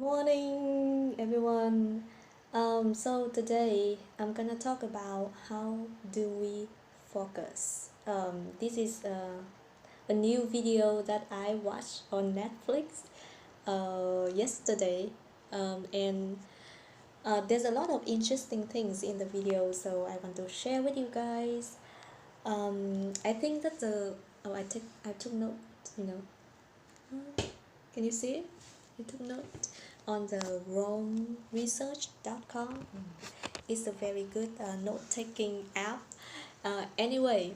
Morning, everyone. So today I'm gonna talk about how do we focus. This is a new video that I watched on Netflix yesterday, and there's a lot of interesting things in the video, so I want to share with you guys. I think that I took note, you know. Can you see it? I took note on the romeresearch.com. It's a very good note-taking app. Anyway,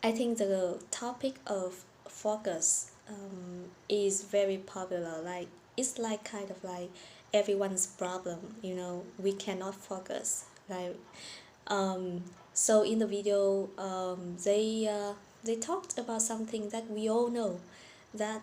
I think the topic of focus is very popular. Like it's like kind of like everyone's problem. We cannot focus. So in the video, they talked about something that we all know, that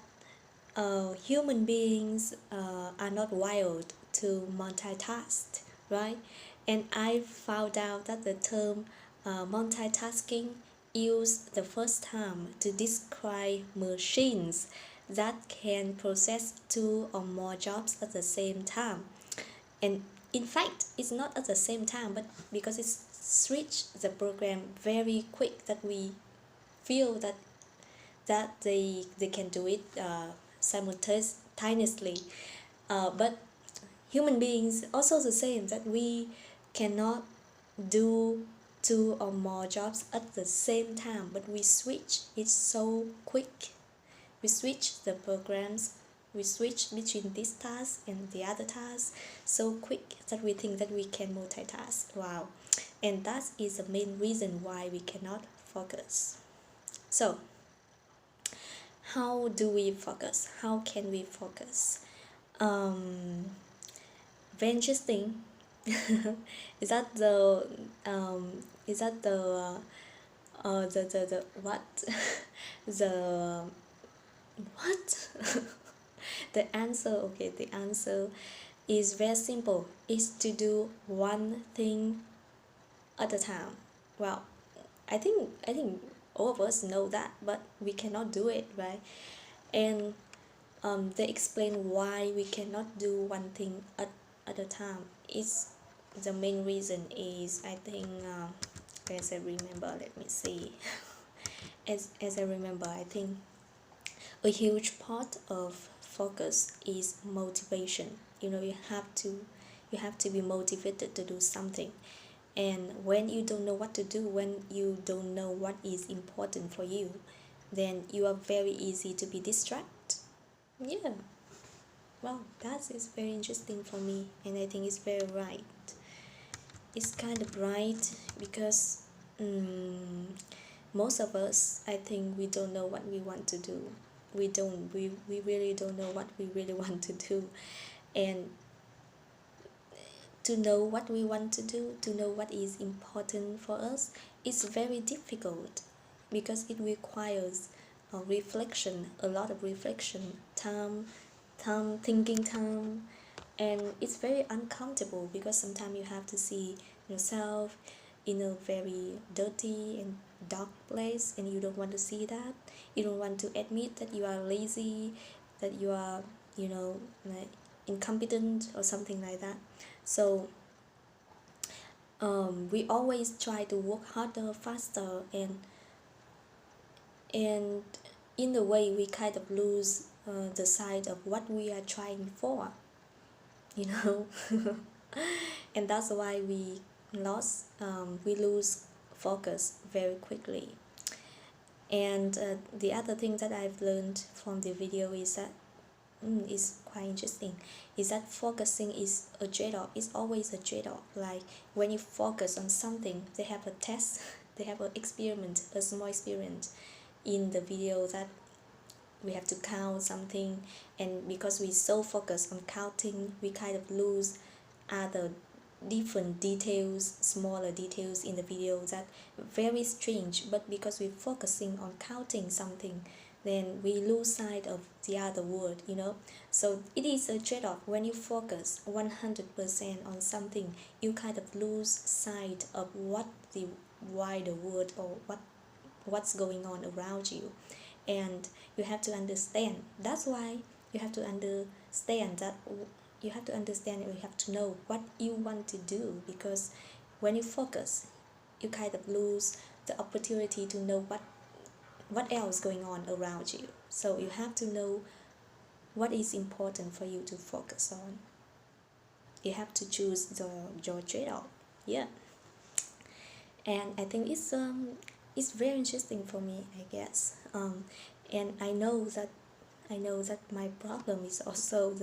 human beings are not wired to multitask, right? And I found out that the term multitasking used the first time to describe machines that can process two or more jobs at the same time. And in fact, it's not at the same time, but because it's switched the program very quick that we feel that they can do it simultaneously. But human beings also the same, that we cannot do two or more jobs at the same time, but we switch it so quick. We switch the programs, we switch between this task and the other task so quick that we think that we can multitask. Wow. And that is the main reason why we cannot focus. So how do we focus? How can we focus? Very interesting. Is that the is that the what the what the answer? Okay, the answer is very simple. Is to do one thing at a time. Well, I think all of us know that, but we cannot do it, right? And they explain why we cannot do one thing at a time. It's the main reason is, I think, as I remember, let me see. As I remember, I think a huge part of focus is motivation. You have to be motivated to do something. And when you don't know what to do, when you don't know what is important for you, then you are very easy to be distracted. Yeah. Well, that is very interesting for me, and I think it's very right. It's kind of right because most of us, I think, we don't know what we want to do. We really don't know what we really want to do. And to know what we want to do, to know what is important for us, is very difficult because it requires reflection, a lot of reflection, thinking time, and it's very uncomfortable because sometimes you have to see yourself in a very dirty and dark place, and you don't want to see that. You don't want to admit that you are lazy, that you are like incompetent or something like that. So we always try to work harder, faster, and in a way we kind of lose the sight of what we are trying for, you know. And that's why we lose focus very quickly. And the other thing that I've learned from the video is that is quite interesting, is that focusing is a trade-off. It's always a trade-off. Like when you focus on something, they have a test, they have an experiment, a small experiment in the video, that we have to count something, and because we so focus on counting, we kind of lose other different details, smaller details in the video that very strange. But because we're focusing on counting something, then we lose sight of the other word, so it is a trade-off. When you focus 100% on something, you kind of lose sight of what the wider world, or what's going on around you. And you have to understand, that's why you have to stay on that. You have to understand, you have to know what you want to do, because when you focus, you kind of lose the opportunity to know what else going on around you. So you have to know what is important for you to focus on. You have to choose your trade-off. Yeah. And I think it's very interesting for me, I guess. And I know that my problem is also